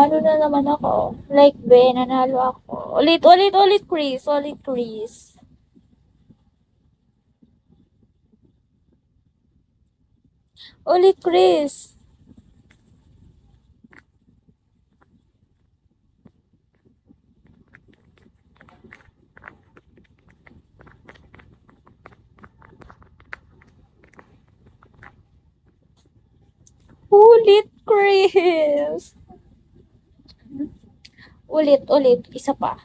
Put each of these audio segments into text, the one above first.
nanalo na naman ako. Like, nanalo ako. Ulit, ulit, ulit, Chris. Ulit, Chris. Ulit, Chris. Ulit, Chris. Ulit, ulit. Isa pa.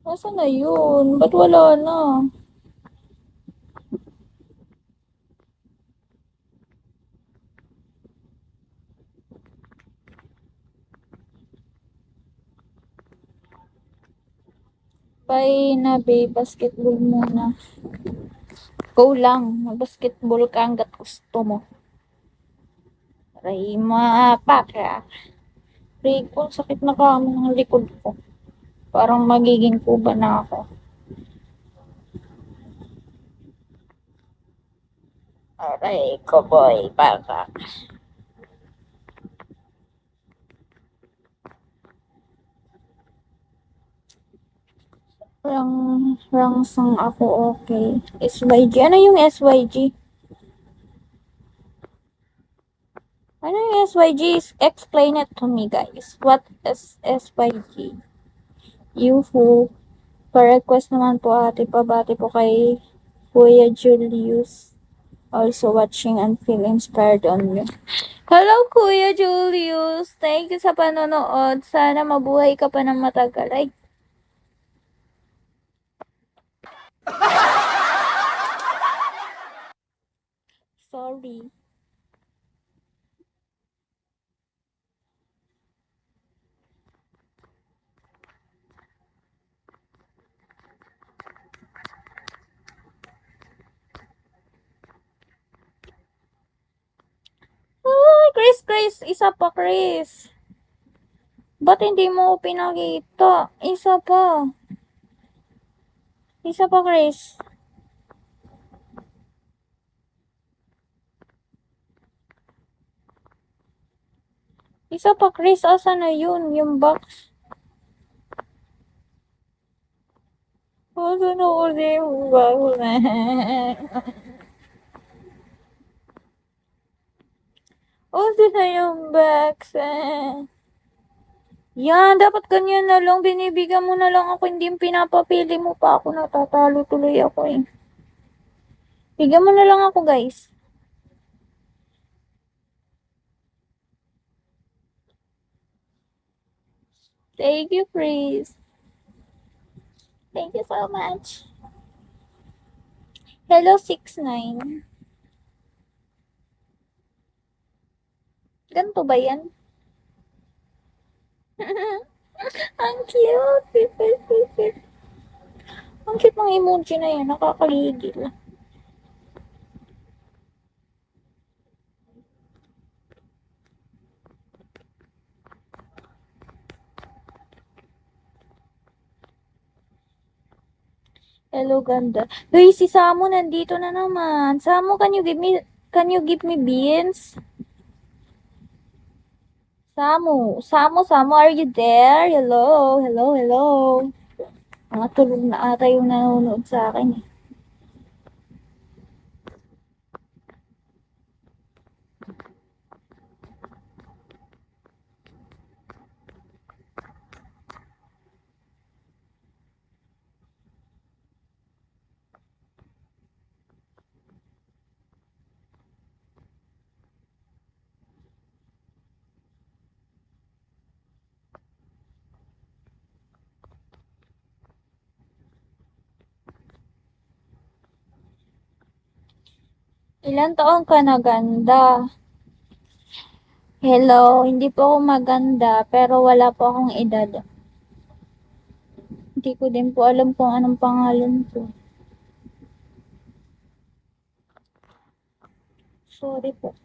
Nasaan na yun? Ba't wala na? Bye na, babe. Basketball muna. Go lang. Mag-basketball ka hanggat gusto mo. Aray, mapaka. Ray ko, sakit na kamo ng likod ko. Parang magiging kuba na ako. Aray ko, boy. Baka. Rangsang ako, okay. SYG. Ano yung SYG? Ano yung SYG? Explain it to me, guys. What is SYG? Yuhu. Pa-request naman po ate, pabati po kay Kuya Julius. Also watching and feel inspired on you. Hello, Kuya Julius. Thank you sa panonood. Sana mabuhay ka pa ng matagal. Ay, sorry. Ay, Chris. Isa pa, Chris. Ba't hindi mo pinakita? Isa pa. Isa pa, Chris. Isa pa, Chris. Asa na yun? Yung box. Asa na ulit yung box? Asa na yung box? Yan, dapat ganyan na lang. Binibigyan mo na lang ako. Hindi pinapapili mo pa ako. Natatalo tuloy ako eh. Bigyan mo na lang ako, guys. Thank you, Chris. Thank you so much. Hello, 6'9". Ganito ba yan? Ang cute. Ang cute ng emoji na yan. Nakakagigil. Hello, ganda. Hey, si Samu nandito na naman. Samu, can you give me beans? Samu, are you there? Hello. Mga tulog na ata yung nanonood sa akin eh. Ilan taon ka na, ganda? Hello, hindi po ako maganda, pero wala po akong edad. Hindi ko din po alam kung anong pangalan ko. Sorry po.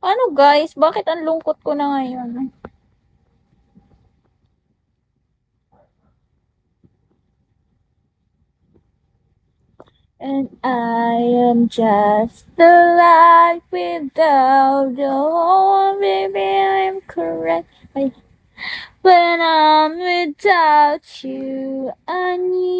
Ano guys, bakit ang lungkot ko na ngayon? And I am just alive without the home, baby, I'm correct. When I'm without you, I need